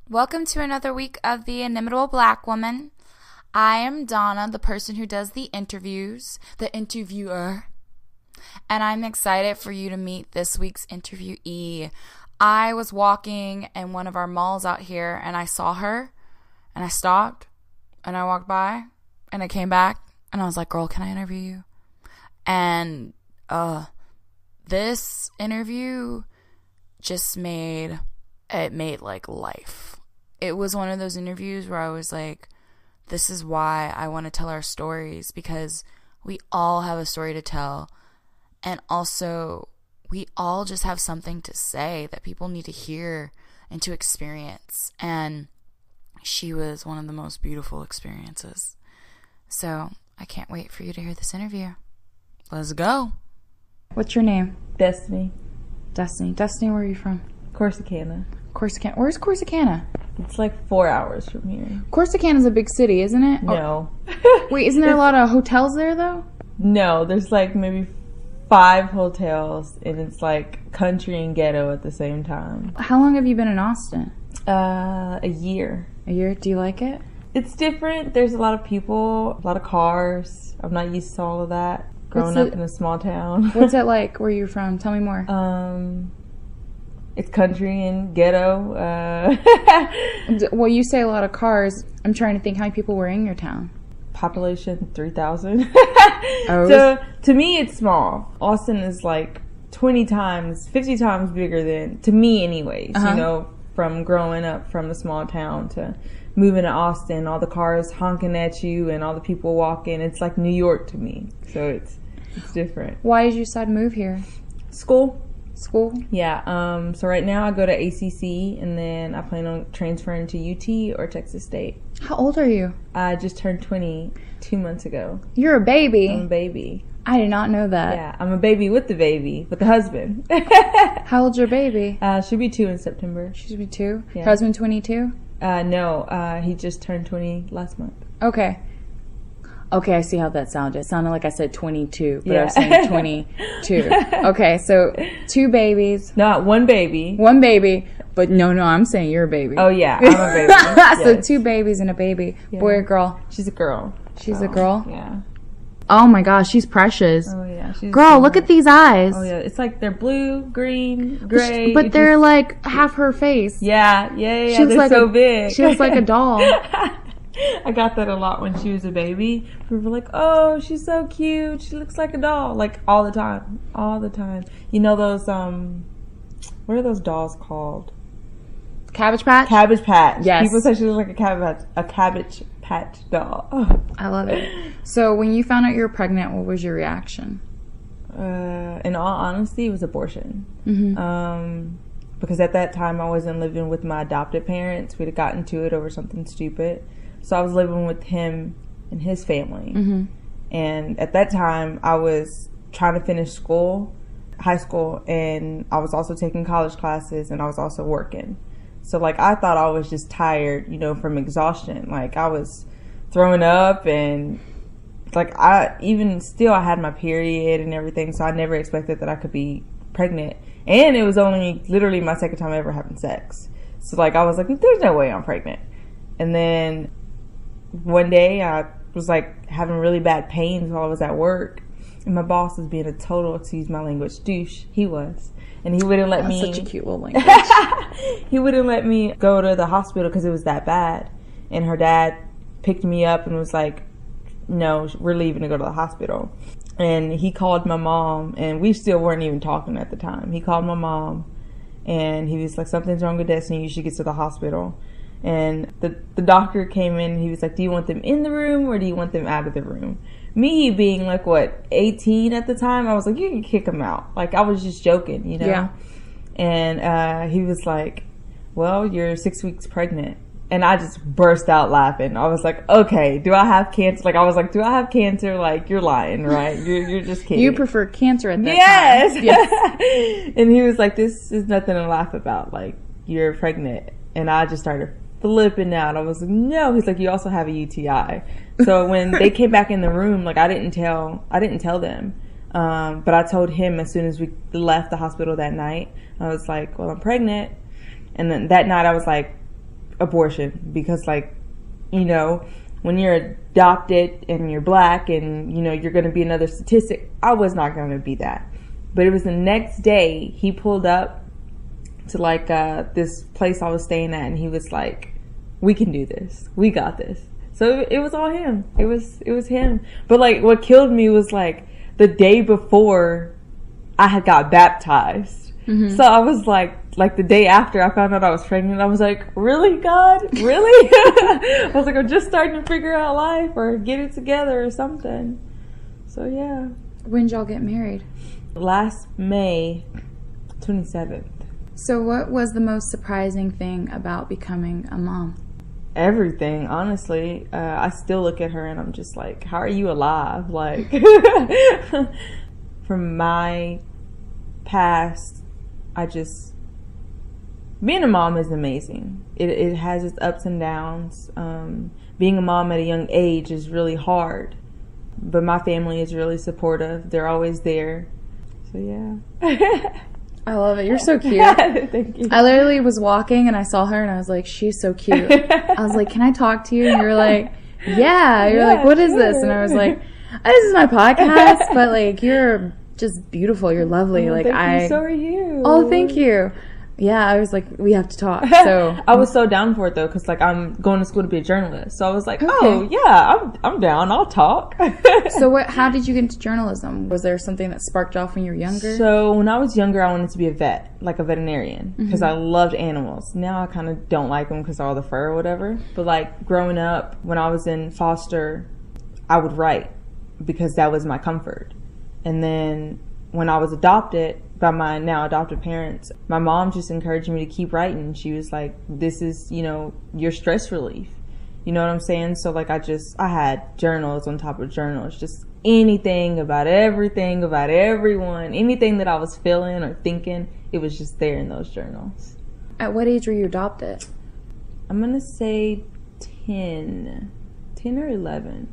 Welcome to another week of The Inimitable Black Woman. I am Donna, the person who does the interviews, the interviewer, and I'm excited for you to meet this week's interviewee. I was walking in one of our malls out here, and I saw her, and I stopped, and I walked by, and I came back, and I was like, girl, can I interview you? And this interview just made like life. It was one of those interviews where I was like, this is why I want to tell our stories, because we all have a story to tell, and also we all just have something to say that people need to hear and to experience. And she was one of the most beautiful experiences. So I can't wait for you to hear this interview. Let's go. What's your name? Destinee. Destinee, where are you from? Corsicana. Where's Corsicana? It's like 4 hours from here. Corsicana's a big city, isn't it? No. Wait, isn't there a lot of hotels there, though? No, there's like maybe 5 hotels, and it's like country and ghetto at the same time. How long have you been in Austin? A year. A year? Do you like it? It's different. There's a lot of people, a lot of cars. I'm not used to all of that. Growing up in a small town. What's it like where you're from? Tell me more. It's country and ghetto. Well, you say a lot of cars. I'm trying to think how many people were in your town. Population 3,000. Oh. So to me, it's small. Austin is like 20 times, 50 times bigger than, to me anyways, you know, from growing up from a small town to moving to Austin, all the cars honking at you and all the people walking. It's like New York to me. So it's different. Why did you decide to move here? School. Yeah. So right now I go to ACC, and then I plan on transferring to UT or Texas State. How old are you? I just turned 20 2 months ago. You're a baby. I'm a baby. I did not know that. Yeah, I'm a baby with the husband. How old's your baby? She'll be 2 in September. She'll be 2? Yeah. Her husband 22? No, he just turned 20 last month. Okay, I see how that sounded. It sounded like I said 22, but I was saying 22. Okay, so 2 babies. No, 1 baby. 1 baby. But no, I'm saying you're a baby. Oh, yeah, I'm a baby. So Yes. 2 babies and a baby. Yeah. Boy or girl? She's a girl. She's a girl? Yeah. Oh my gosh, she's precious. Oh, yeah. Girl, look at these eyes. Oh, yeah. It's like they're blue, green, gray. But they're like half her face. Yeah. They're like so big. She looks like a doll. I got that a lot when she was a baby. People were like, oh, she's so cute. She looks like a doll. Like, all the time. All the time. You know those, what are those dolls called? Cabbage Patch? Cabbage Patch. Yes. People say she looks like a cabbage patch doll. Oh. I love it. So when you found out you were pregnant, what was your reaction? In all honesty, it was abortion. Mm-hmm. Because at that time, I wasn't living with my adopted parents. We'd have gotten to it over something stupid. So I was living with him and his family. Mm-hmm. And at that time, I was trying to finish school, high school, and I was also taking college classes, and I was also working. So, like, I thought I was just tired, you know, from exhaustion. Like, I was throwing up, and, like, I had my period and everything, so I never expected that I could be pregnant. And it was only literally my second time ever having sex. So, like, I was like, there's no way I'm pregnant. And then one day I was like having really bad pains while I was at work, and my boss was being a total, excuse my language, douche. He was. And he wouldn't let me. Such a cute little language. He wouldn't let me go to the hospital because it was that bad. And her dad picked me up and was like, no, we're leaving to go to the hospital. And he called my mom, and we still weren't even talking at the time. He called my mom, and he was like, something's wrong with Destiny, you should get to the hospital. And the doctor came in, and he was like, do you want them in the room or do you want them out of the room? Me being like, 18 at the time, I was like, you can kick them out. Like, I was just joking, you know? Yeah. And he was like, well, you're 6 weeks pregnant. And I just burst out laughing. I was like, okay, do I have cancer? Like, I was like, do I have cancer? Like, you're lying, right? You're just kidding. You prefer cancer at that time. Yes. And he was like, this is nothing to laugh about. Like, you're pregnant. And I just started flipping out. I was like, no. He's like, you also have a UTI. So when they came back in the room, like, I didn't tell them. But I told him as soon as we left the hospital that night. I was like, well, I'm pregnant. And then that night I was like, abortion, because like, you know, when you're adopted and you're black and, you know, you're going to be another statistic, I was not going to be that. But it was the next day he pulled up to like this place I was staying at, and he was like, we can do this. We got this. So it was all him. It was him. But like what killed me was like the day before I had got baptized. Mm-hmm. So I was like the day after I found out I was pregnant, I was like, really, God? Really? I was like, I'm just starting to figure out life or get it together or something. So yeah. When did y'all get married? Last May 27th. So what was the most surprising thing about becoming a mom? Everything, honestly. I still look at her and I'm just like, how are you alive? Like, from my past, being a mom is amazing. It has its ups and downs. Being a mom at a young age is really hard, but my family is really supportive. They're always there. So yeah. I love it. You're so cute. Thank you. I literally was walking and I saw her and I was like, she's so cute. I was like, can I talk to you? And you were like, yeah. You're like, what is this? And I was like, this is my podcast, but like, you're just beautiful. You're lovely. Oh, like thank you. So are you. Oh, thank you. Yeah, I was like, we have to talk. So I was so down for it though, because like I'm going to school to be a journalist. So I was like, okay. Oh yeah, I'm down. I'll talk. So how did you get into journalism? Was there something that sparked off when you were younger? So when I was younger, I wanted to be a vet, like a veterinarian, because I loved animals. Now I kind of don't like them because of all the fur or whatever. But like growing up, when I was in foster, I would write because that was my comfort. And then when I was adopted by my now adopted parents, my mom just encouraged me to keep writing. She was like, this is, you know, your stress relief. You know what I'm saying? So like I had journals on top of journals, just anything about everything, about everyone, anything that I was feeling or thinking, it was just there in those journals. At what age were you adopted? I'm going to say 10 or 11.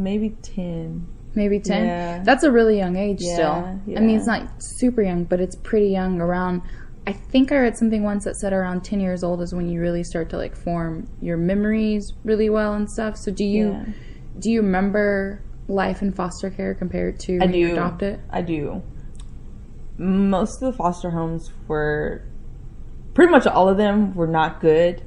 Maybe 10. Maybe 10? Yeah. That's a really young age still. Yeah. I mean, it's not super young, but it's pretty young. Around, I think I read something once that said around 10 years old is when you really start to like form your memories really well and stuff. So do you remember life in foster care compared to when you adopted? I do. Most of the foster homes were, pretty much all of them were not good.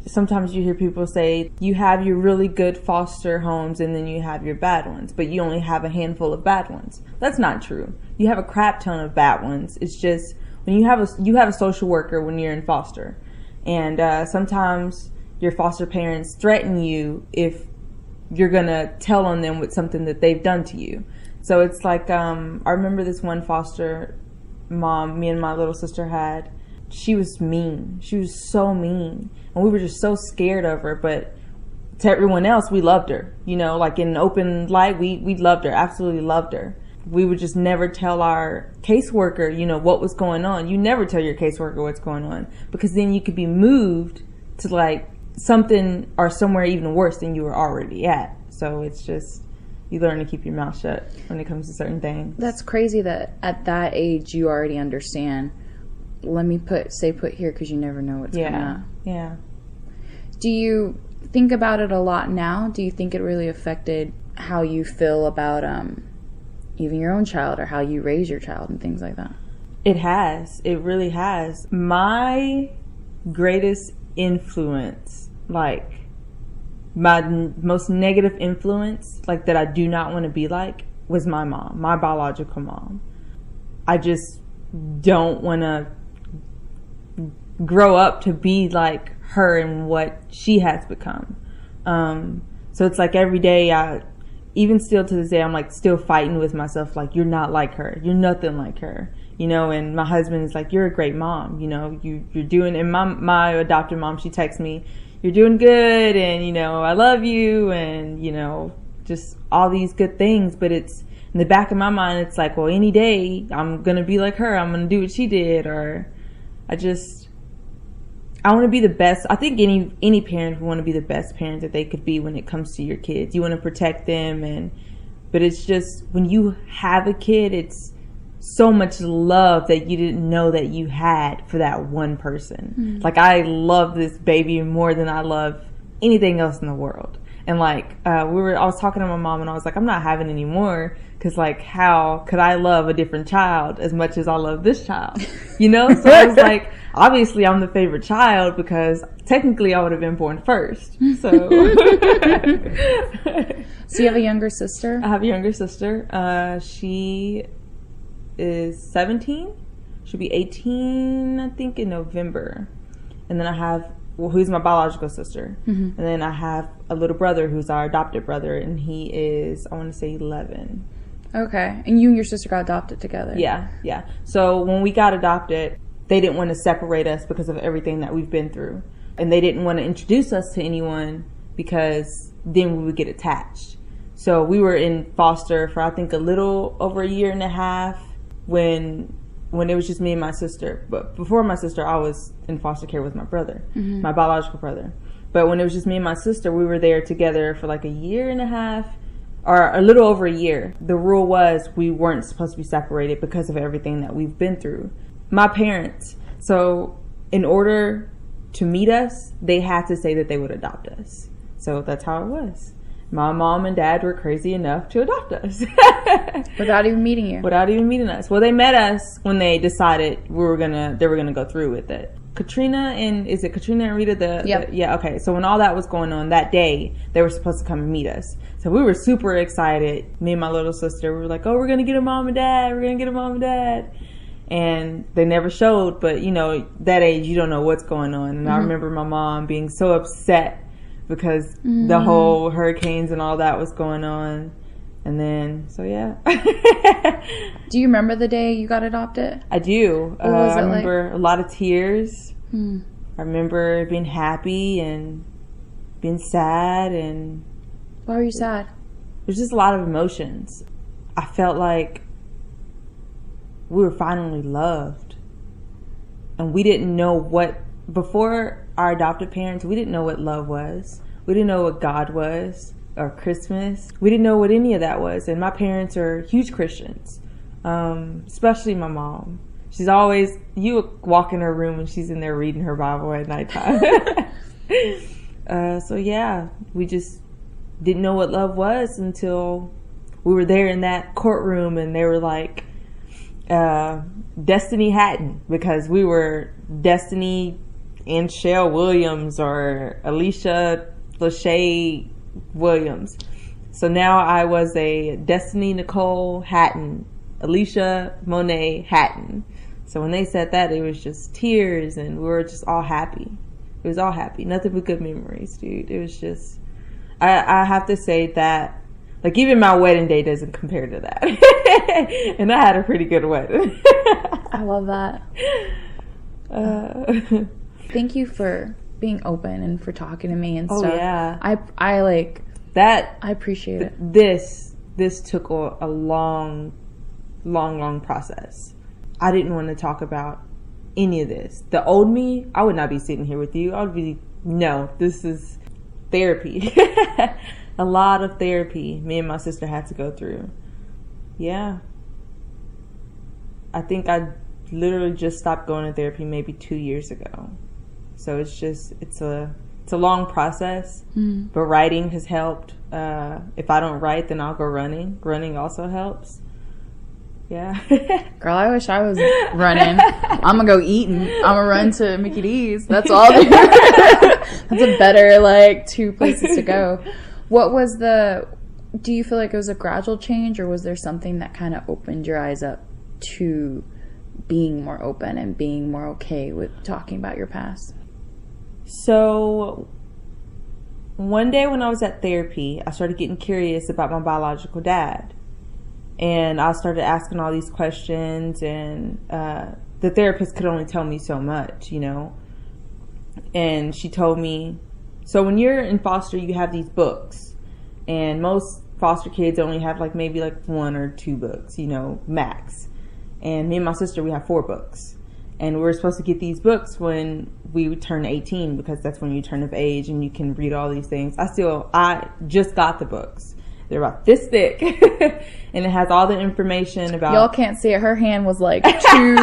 Sometimes you hear people say you have your really good foster homes and then you have your bad ones, but you only have a handful of bad ones. That's not true. You have a crap ton of bad ones. It's just when you have a social worker when you're in foster, and sometimes your foster parents threaten you if you're gonna tell on them with something that they've done to you. So it's like I remember this one foster mom me and my little sister had. She was mean. She was so mean. And we were just so scared of her. But to everyone else, we loved her. You know, like in open light, we loved her. Absolutely loved her. We would just never tell our caseworker, you know, what was going on. You never tell your caseworker what's going on. Because then you could be moved to like something or somewhere even worse than you were already at. So it's just, you learn to keep your mouth shut when it comes to certain things. That's crazy that at that age you already understand. Let me stay put here because you never know what's coming up. Yeah. Do you think about it a lot now? Do you think it really affected how you feel about even your own child or how you raise your child and things like that? It has. It really has. My greatest influence, like my most negative influence, like that I do not want to be like, was my mom, my biological mom. I just don't want to grow up to be like her and what she has become. So it's like every day even still to this day, I'm like still fighting with myself. Like, you're not like her. You're nothing like her, you know? And my husband is like, you're a great mom. You know, you're doing, and my adopted mom, she texts me, you're doing good. And, you know, I love you. And, you know, just all these good things. But it's in the back of my mind, it's like, well, any day I'm going to be like her. I'm going to do what she did. Or I want to be the best. I think any parent would want to be the best parent that they could be when it comes to your kids. You want to protect them, but it's just when you have a kid, it's so much love that you didn't know that you had for that one person. Like, I love this baby more than I love anything else in the world. And like, I was talking to my mom and I was like, I'm not having any more, because like, how could I love a different child as much as I love this child? You know? So I was like, obviously I'm the favorite child because technically I would have been born first. So. So you have a younger sister? I have a younger sister. She is 17. She'll be 18, I think, in November. And then I have, who's my biological sister. And then I have a little brother who's our adopted brother, and he is, I want to say, 11. Okay. And you and your sister got adopted together? Yeah. So when we got adopted, they didn't want to separate us because of everything that we've been through. And they didn't want to introduce us to anyone because then we would get attached. So we were in foster for, I think, a little over a year and a half when it was just me and my sister. But before my sister, I was in foster care with my brother, my biological brother. But when it was just me and my sister, we were there together for like a year and a half, or a little over a year. The rule was we weren't supposed to be separated because of everything that we've been through. My parents, so in order to meet us, they had to say that they would adopt us. So that's how it was. My mom and dad were crazy enough to adopt us. Without even meeting you? Without even meeting us. Well, they met us when they decided they were gonna go through with it. Is it Katrina and Rita? Yeah, okay. So when all that was going on that day, they were supposed to come and meet us. So we were super excited. Me and my little sister, we were like, oh, we're gonna get a mom and dad. And they never showed, but you know, that age, you don't know what's going on. And I remember my mom being so upset because the whole hurricanes and all that was going on. And then, so yeah. Do you remember the day you got adopted? I do. What was it I remember like? a lot of tears. I remember being happy and being sad, and Why were you sad? there's just a lot of emotions. I felt like we were finally loved. And we didn't know before our adopted parents, we didn't know what love was. We didn't know what God was, or Christmas. We didn't know what any of that was. And my parents are huge Christians, especially my mom. She's always, you walk in her room and she's in there reading her Bible at nighttime. So yeah, we just didn't know what love was until we were there in that courtroom and they were like, Destinee Hatton, because we were Destinee and Shell Williams or Alicia Lachey Williams. So now I was a Destinee Nicole Hatton, Alicia Monet Hatton. So when they said that, it was just tears and we were just all happy. It was all happy. Nothing but good memories, dude. It was just, I have to say that, like, even my wedding day doesn't compare to that. And I had a pretty good wedding. I love that. Thank you for being open and for talking to me and stuff. Oh, yeah. I like that. I appreciate it. This took a long process. I didn't want to talk about any of this. The old me, I would not be sitting here with you. I would be, no, this is therapy. A lot of therapy me and my sister had to go through. Yeah. I think I literally just stopped going to therapy maybe 2 years ago. So it's a long process, but writing has helped. If I don't write, then I'll go running. Running also helps. Yeah. Girl, I wish I was running. I'm gonna go eating. I'm gonna run to Mickey D's. That's all. That's a better, like, 2 places to go. Do you feel like it was a gradual change, or was there something that kind of opened your eyes up to being more open and being more okay with talking about your past? So one day when I was at therapy, I started getting curious about my biological dad. And I started asking all these questions, and the therapist could only tell me so much, you know. And she told me, so when you're in foster, you have these books. And most foster kids only have maybe 1 or 2 books, you know, max. And me and my sister, we have 4 books. And we were supposed to get these books when we would turn 18, because that's when you turn of age and you can read all these things. I just got the books. They're about this thick. And it has all the information about... Y'all can't see it. Her hand was like 2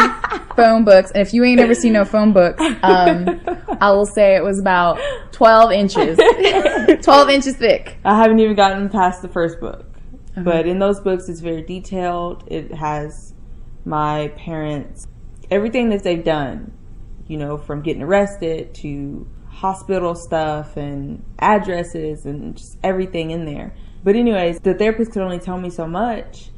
phone books. And if you ain't ever seen no phone books, I will say it was about 12 inches. 12 inches thick. I haven't even gotten past the first book. But in those books, it's very detailed. It has my parents, everything that they've done, you know, from getting arrested to hospital stuff and addresses and just everything in there. But anyways, the therapist could only tell me so much.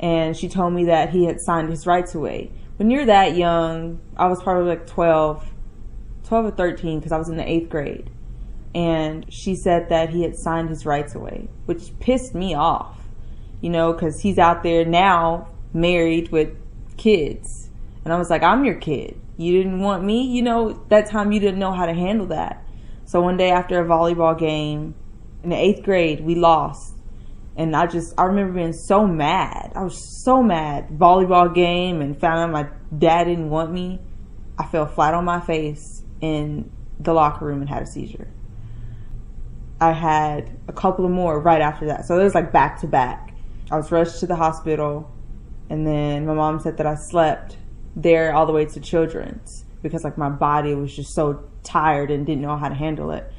And she told me that he had signed his rights away. When you're that young, I was probably like 12 or 13 because I was in the 8th grade. And she said that he had signed his rights away, which pissed me off, you know, because he's out there now married with kids. And I was like, I'm your kid. You didn't want me? You know, that time you didn't know how to handle that. So one day after a volleyball game in the 8th grade, we lost. And I remember being so mad. I was so mad. Volleyball game, and found out my dad didn't want me. I fell flat on my face in the locker room and had a seizure. I had a couple of more right after that. So it was like back to back. I was rushed to the hospital. And then my mom said that I slept there all the way to Children's because like my body was just so tired and didn't know how to handle it.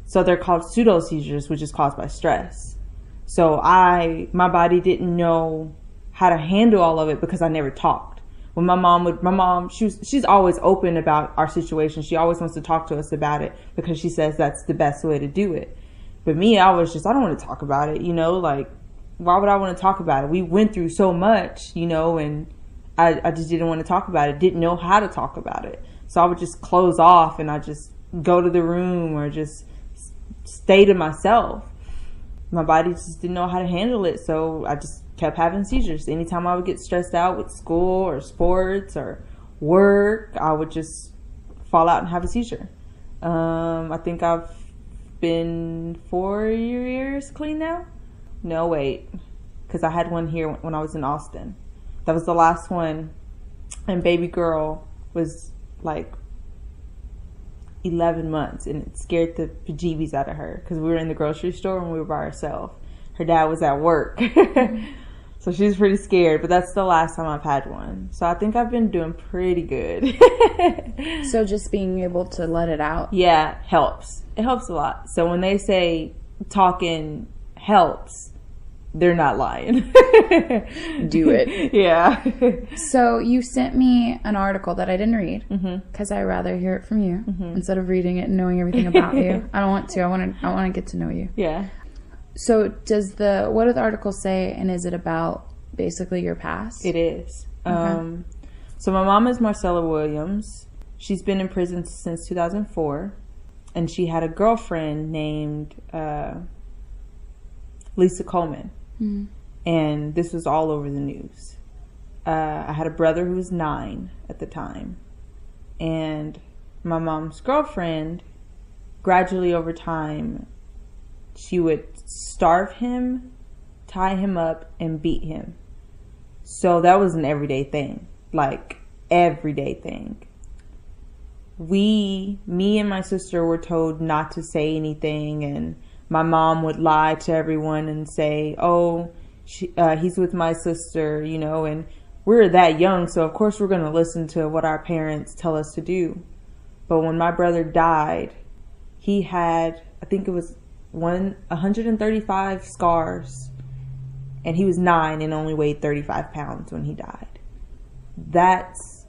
So they're called pseudo seizures, which is caused by stress. So my body didn't know how to handle all of it because I never talked. When my mom, she's always open about our situation. She always wants to talk to us about it because she says that's the best way to do it. But me, I was just, I don't want to talk about it, you know, like, why would I want to talk about it? We went through so much, you know, and I just didn't want to talk about it, didn't know how to talk about it. So I would just close off and I just go to the room or just stay to myself. My body just didn't know how to handle it, so I just kept having seizures. Anytime I would get stressed out with school or sports or work, I would just fall out and have a seizure. I think I've been 4 years clean now. No, wait, because I had one here when I was in Austin. That was the last one, and baby girl was like 11 months, and it scared the bejeebies out of her because we were in the grocery store and we were by ourselves. Her dad was at work. So she was pretty scared, but that's the last time I've had one. So I think I've been doing pretty good. So just being able to let it out? Yeah, helps. It helps a lot. So when they say talking helps, they're not lying. Do it. Yeah. So you sent me an article that I didn't read because I'd rather hear it from you instead of reading it and knowing everything about you. I don't want to. I want to get to know you. Yeah. So what does the article say, and is it about basically your past? It is. Okay. So my mom is Marcella Williams. She's been in prison since 2004, and she had a girlfriend named Lisa Coleman. Mm-hmm. And this was all over the news. I had a brother who was 9 at the time, and my mom's girlfriend, gradually over time, she would starve him, tie him up, and beat him. So that was an everyday thing, like everyday thing. Me and my sister were told not to say anything, and my mom would lie to everyone and say, oh, he's with my sister, you know, and we're that young, so of course we're going to listen to what our parents tell us to do. But when my brother died, he had, I think it was 135 scars, and he was 9 and only weighed 35 pounds when he died. That's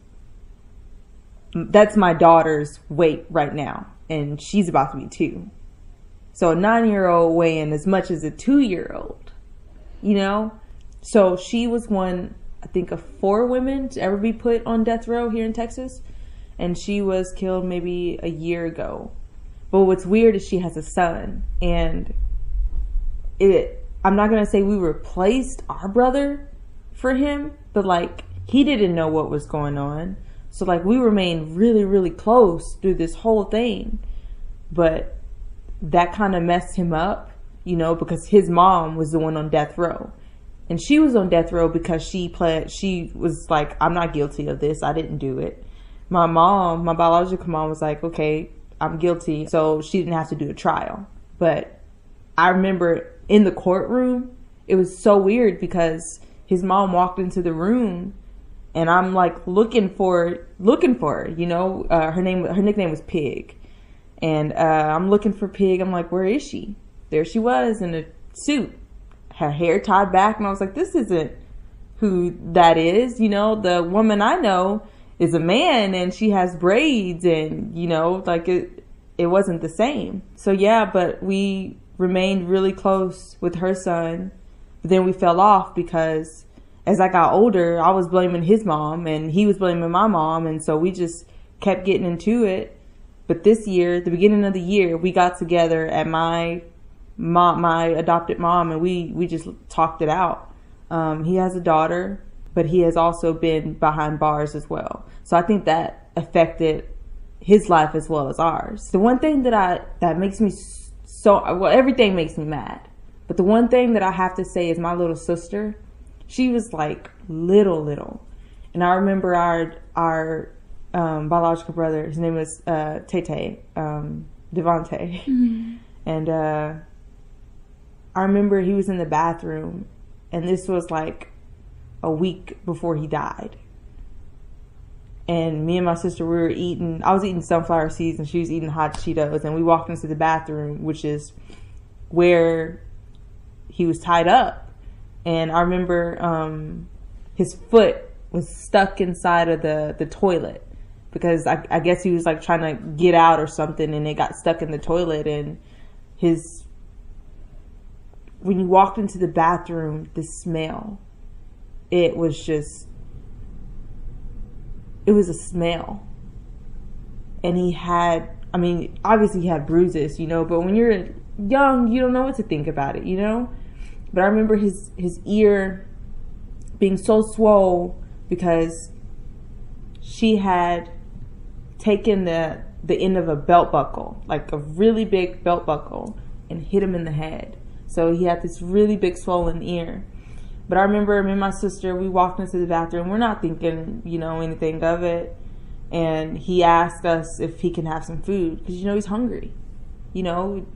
my daughter's weight right now, and she's about to be 2. So a 9-year-old weighing as much as a 2-year-old, you know? So she was one, I think, of 4 women to ever be put on death row here in Texas, and she was killed maybe a year ago. But what's weird is she has a son, and I'm not going to say we replaced our brother for him, but like he didn't know what was going on. So like we remained really, really close through this whole thing. But that kind of messed him up, you know, because his mom was the one on death row. And she was on death row because she was like, I'm not guilty of this. I didn't do it. My biological mom was like, okay, I'm guilty. So she didn't have to do a trial. But I remember in the courtroom, it was so weird because his mom walked into the room and I'm like looking for her, you know, her nickname was Pig. And I'm looking for Pig. I'm like, where is she? There she was in a suit, her hair tied back. And I was like, this isn't who that is. You know, the woman I know is a man and she has braids and, you know, like it wasn't the same. So yeah, but we remained really close with her son. But then we fell off because as I got older, I was blaming his mom and he was blaming my mom. And so we just kept getting into it. But this year, the beginning of the year, we got together at my adopted mom and we just talked it out. He has a daughter, but he has also been behind bars as well. So I think that affected his life as well as ours. The one thing that makes me everything makes me mad. But the one thing that I have to say is my little sister, she was like little. And I remember our biological brother, his name was Tay, Devontae. Mm-hmm. And I remember he was in the bathroom and this was like a week before he died. And me and my sister, I was eating sunflower seeds and she was eating hot Cheetos. And we walked into the bathroom, which is where he was tied up. And I remember his foot was stuck inside of the toilet because I guess he was like trying to get out or something and it got stuck in the toilet. And when you walked into the bathroom, the smell, it was a smell. And obviously he had bruises, you know, but when you're young, you don't know what to think about it, you know? But I remember his ear being so swole because she had taken the end of a belt buckle, like a really big belt buckle, and hit him in the head. So he had this really big swollen ear. But I remember me and my sister, we walked into the bathroom. We're not thinking, you know, anything of it. And he asked us if he can have some food because, you know, he's hungry. You know,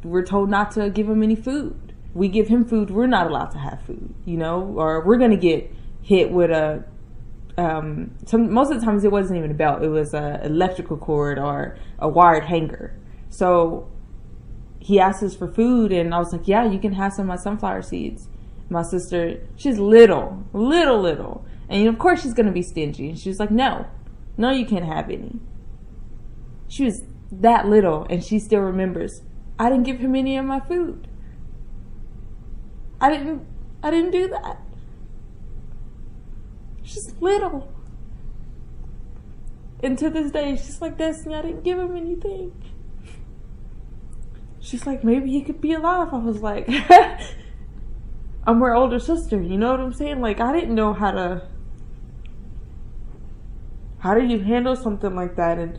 we're told not to give him any food. We give him food. We're not allowed to have food, you know, or we're going to get hit with most of the times it wasn't even a belt. It was a electrical cord or a wired hanger. So he asked us for food and I was like, yeah, you can have some of my sunflower seeds. My sister, she's little. And of course she's going to be stingy. And she was like, no, you can't have any. She was that little and she still remembers, I didn't give him any of my food. I didn't do that. She's little. And to this day, she's like, Destinee, I didn't give him anything. She's like, maybe he could be alive. I was like, I'm her older sister, you know what I'm saying? Like, I didn't know how do you handle something like that? And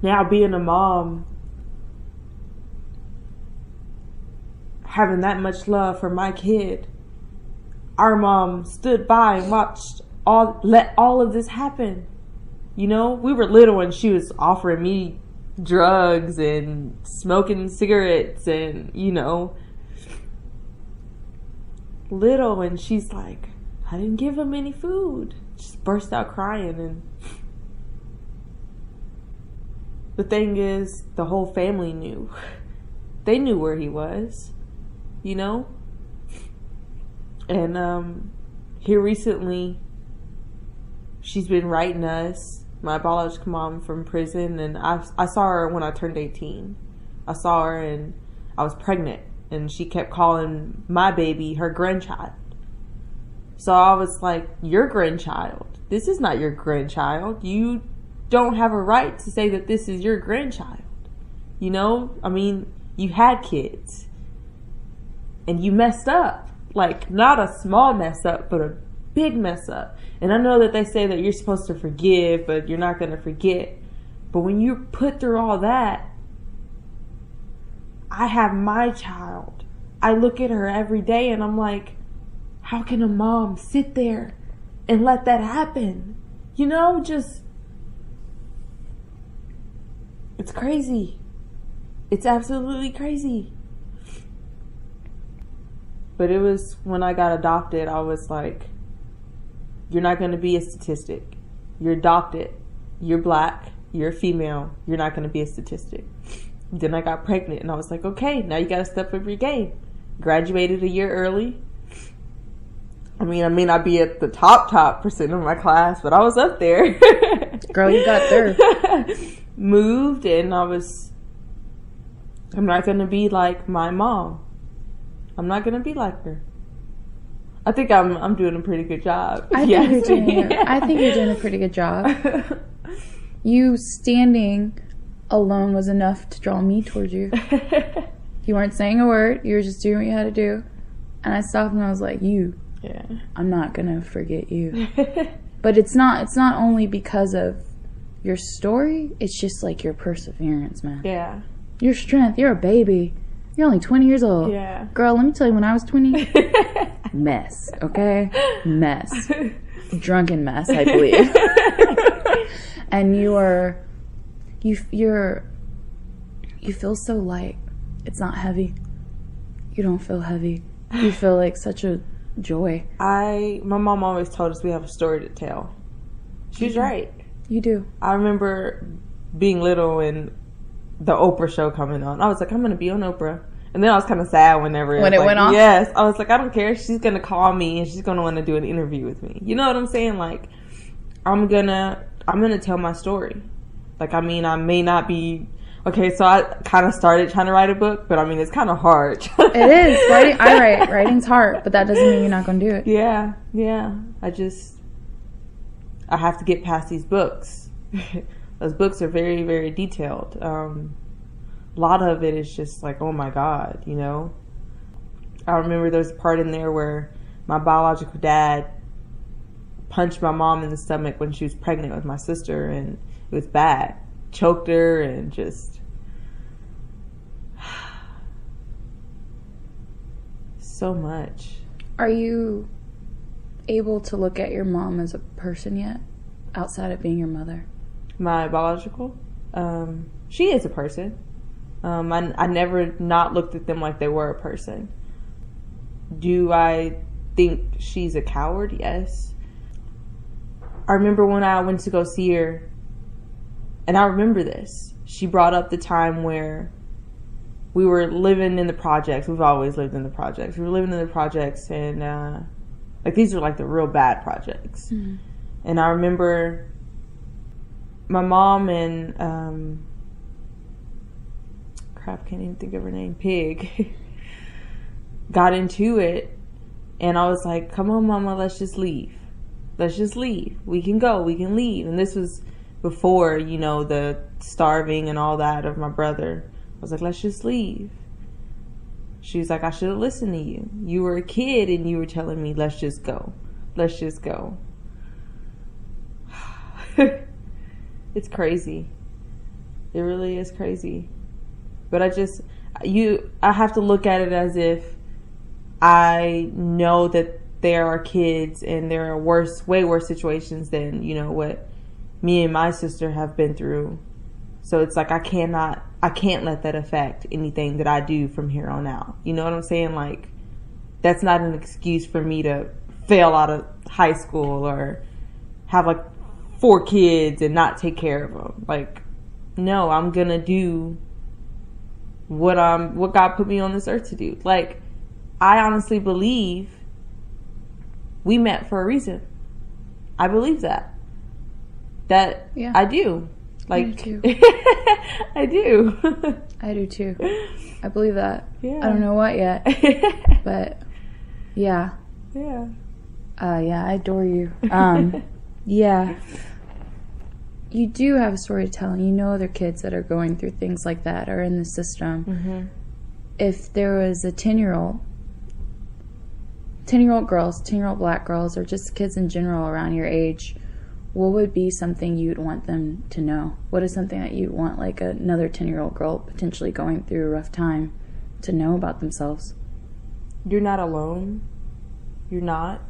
now being a mom, having that much love for my kid, our mom stood by and watched let all of this happen. You know, we were little and she was offering me drugs and smoking cigarettes and, you know, little, and she's like, I didn't give him any food. Just burst out crying. And the thing is, the whole family knew. They knew where he was, you know? And here recently, she's been writing us, my biological mom from prison, and I saw her when I turned 18. I saw her and I was pregnant. And she kept calling my baby her grandchild. So I was like, your grandchild. This is not your grandchild. You don't have a right to say that this is your grandchild. You know? I mean, you had kids. And you messed up. Like, not a small mess up, but a big mess up. And I know that they say that you're supposed to forgive, but you're not going to forget. But when you're put through all that, I have my child. I look at her every day and I'm like, how can a mom sit there and let that happen? You know, it's crazy. It's absolutely crazy. But it was when I got adopted, I was like, you're not going to be a statistic. You're adopted. You're black. You're a female. You're not going to be a statistic. Then I got pregnant, and I was like, okay, now you got to step up your game. Graduated a year early. I mean, I may not be at the top percent of my class, but I was up there. Girl, you got there. Moved, and I'm not going to be like my mom. I'm not going to be like her. I think I'm doing a pretty good job. I think you're doing a pretty good job. You standing alone was enough to draw me towards you. You weren't saying a word. You were just doing what you had to do. And I stopped and I was like, yeah, I'm not going to forget you. But it's not only because of your story. It's just like your perseverance, man. Yeah. Your strength. You're a baby. You're only 20 years old. Yeah. Girl, let me tell you, when I was 20, mess, okay? Mess. Drunken mess, I believe. And you feel so light. It's not heavy. You don't feel heavy. You feel like such a joy. My mom always told us we have a story to tell. She's right. You do. I remember being little and the Oprah show coming on. I was like, I'm going to be on Oprah. And then I was kind of sad when it went off? Yes. I was like, I don't care. She's going to call me and she's going to want to do an interview with me. You know what I'm saying? Like, I'm going to tell my story. Like, I mean, I may not be... Okay, so I kind of started trying to write a book, but I mean, it's kind of hard. It is. Writing's hard, but that doesn't mean you're not going to do it. Yeah. I have to get past these books. Those books are very, very detailed. A lot of it is just like, oh my God, you know? I remember there's a part in there where my biological dad punched my mom in the stomach when she was pregnant with my sister, and it was bad. Choked her and just... so much. Are you able to look at your mom as a person yet, outside of being your mother? My biological? She is a person. I never not looked at them like they were a person. Do I think she's a coward? Yes. I remember when I went to go see her, and I remember this. She brought up the time where we were living in the projects. We've always lived in the projects. We were living in the projects, and like these are like the real bad projects. Mm-hmm. And I remember my mom and can't even think of her name, Pig, got into it, and I was like, come on, Mama, let's just leave. We can go, we can leave. And this was before, you know, the starving and all that of my brother. I was like, let's just leave. She was like, I should have listened to you. You were a kid and you were telling me, let's just go. It's crazy. It really is crazy. But I have to look at it as if I know that there are kids and there are way worse situations than, you know, what me and my sister have been through. So it's like I can't let that affect anything that I do from here on out. You know what I'm saying? Like, that's not an excuse for me to fail out of high school or have like 4 kids and not take care of them. Like, no, I'm gonna do what God put me on this earth to do. Like, I honestly believe we met for a reason. I believe that. Yeah. I do. Like, I do too. I do. I do too. I believe that. Yeah. I don't know what yet, but yeah. Yeah. I adore you. Yeah. You do have a story to tell, and you know other kids that are going through things like that or in the system. Mm-hmm. If there was a 10-year-old girls, 10-year-old black girls, or just kids in general around your age, what would be something you'd want them to know? What is something that you'd want, like, another 10-year-old girl potentially going through a rough time to know about themselves? You're not alone. You're not.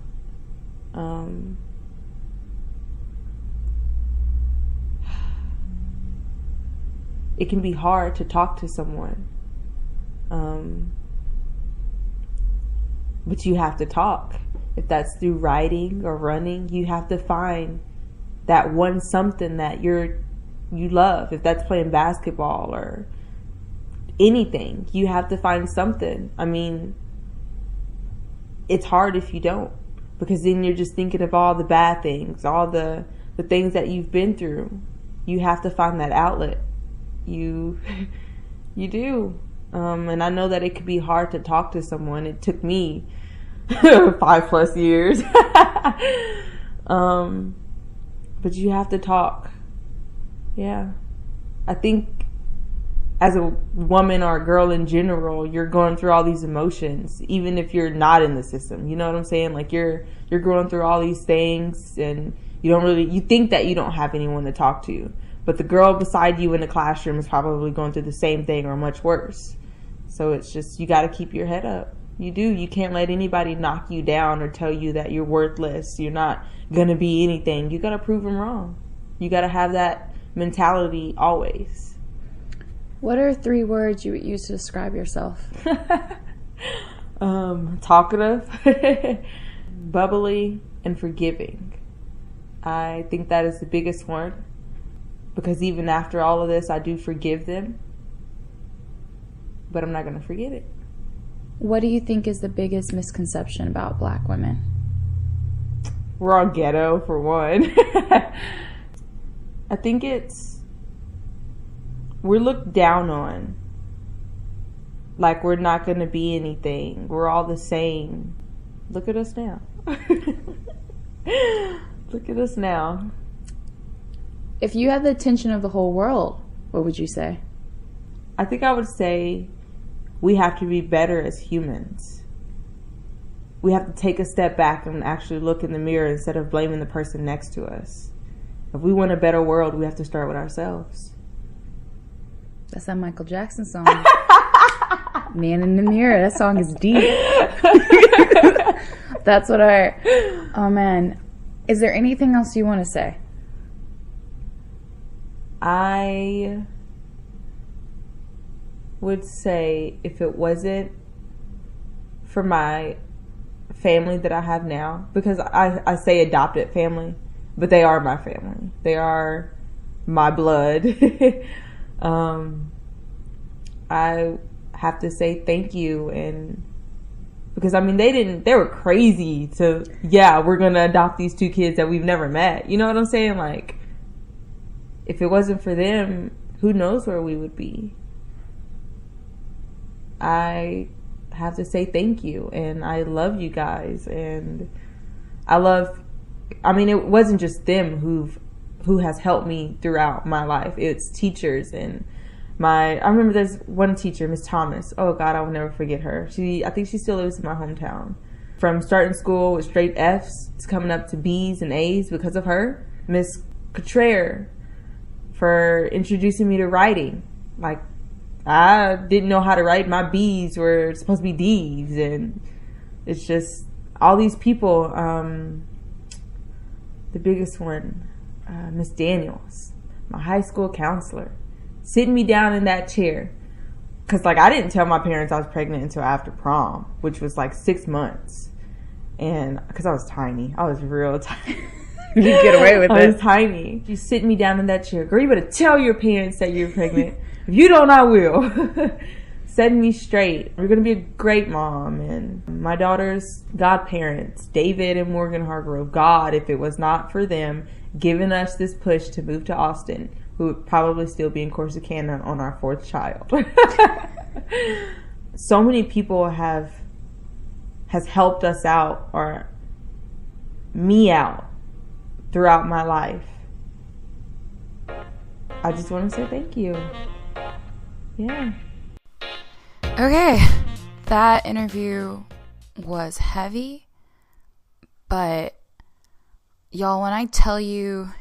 It can be hard to talk to someone. But you have to talk. If that's through writing or running, you have to find that one something that you love. If that's playing basketball or anything, you have to find something. I mean, it's hard if you don't, because then you're just thinking of all the bad things, all the things that you've been through. You have to find that outlet. You do. And I know that it could be hard to talk to someone. It took me 5+ years. But you have to talk. Yeah. I think as a woman or a girl in general, you're going through all these emotions, even if you're not in the system. You know what I'm saying? Like you're going through all these things, and you think that you don't have anyone to talk to. But the girl beside you in the classroom is probably going through the same thing or much worse. So it's just, you got to keep your head up. You do. You can't let anybody knock you down or tell you that you're worthless. You're not going to be anything. You got to prove them wrong. You got to have that mentality always. What are 3 words you would use to describe yourself? Talkative, bubbly, and forgiving. I think that is the biggest one, because even after all of this, I do forgive them, but I'm not going to forget it. What do you think is the biggest misconception about Black women? We're all ghetto, for one. I think we're looked down on. Like we're not going to be anything. We're all the same. Look at us now. Look at us now. If you had the attention of the whole world, what would you say? I think I would say we have to be better as humans. We have to take a step back and actually look in the mirror instead of blaming the person next to us. If we want a better world, we have to start with ourselves. That's that Michael Jackson song. Man in the Mirror. That song is deep. That's what oh man. Is there anything else you want to say? I would say, if it wasn't for my family that I have now, because I say adopted family, but they are my family. They are my blood. I have to say thank you, and because I mean they were crazy to, we're gonna adopt these 2 kids that we've never met. You know what I'm saying? Like, if it wasn't for them, who knows where we would be. I have to say thank you, and I love you guys, and it wasn't just them who has helped me throughout my life. It's teachers, and I remember there's one teacher, Miss Thomas. Oh God, I will never forget her. I think she still lives in my hometown. From starting school with straight F's to coming up to B's and A's because of her. Miss Cotrere, for introducing me to writing. Like, I didn't know how to write. My B's were supposed to be D's, and it's just all these people. The biggest one, Miss Daniels, my high school counselor, sitting me down in that chair. Because, I didn't tell my parents I was pregnant until after prom, which was 6 months. And because I was tiny. I was real tiny. You get away with it. I was tiny. She's sitting me down in that chair. Girl, you better tell your parents that you're pregnant. If you don't, I will. Setting me straight. We're going to be a great mom. And my daughter's godparents, David and Morgan Hargrove, God, if it was not for them giving us this push to move to Austin, we would probably still be in Corsicana on our 4th child. So many people has helped us out, or me out, throughout my life. I just want to say thank you. Yeah. Okay, that interview was heavy, but y'all, when I tell you,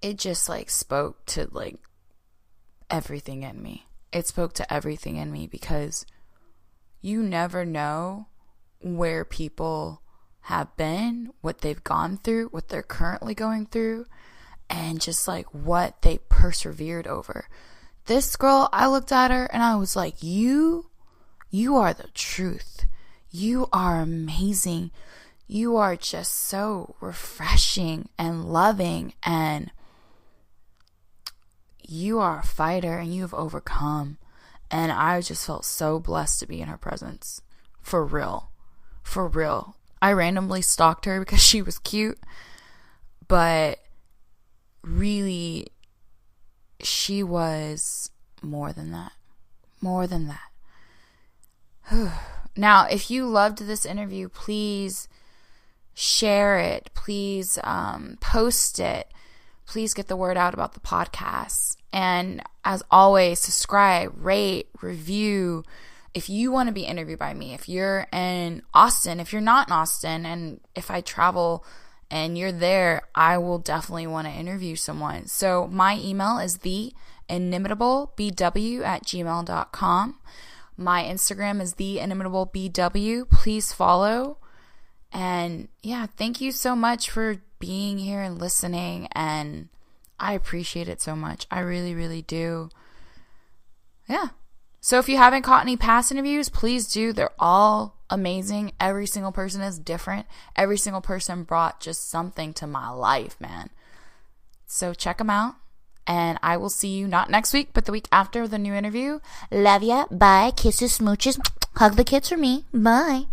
it just spoke to everything in me. It spoke to everything in me, because you never know where people have been, what they've gone through, what they're currently going through, and just what they persevered over. This girl, I looked at her and I was like, you You are the truth. You are amazing. You are just so refreshing and loving, and you are a fighter and you have overcome. And I just felt so blessed to be in her presence. For real. For real. I randomly stalked her because she was cute, but really, she was more than that. More than that. Now, if you loved this interview, please share it. Please post it. Please get the word out about the podcast. And as always, subscribe, rate, review. If you want to be interviewed by me, if you're in Austin, if you're not in Austin, and if I travel and you're there, I will definitely want to interview someone. So my email is theinimitablebw@gmail.com. My Instagram is theinimitablebw. Please follow. And yeah, thank you so much for being here and listening. And I appreciate it so much. I really, really do. Yeah. So if you haven't caught any past interviews, please do. They're all amazing. Every single person is different. Every single person brought just something to my life, man. So check them out. And I will see you not next week, but the week after the new interview. Love ya. Bye. Kisses, smooches. Hug the kids for me. Bye.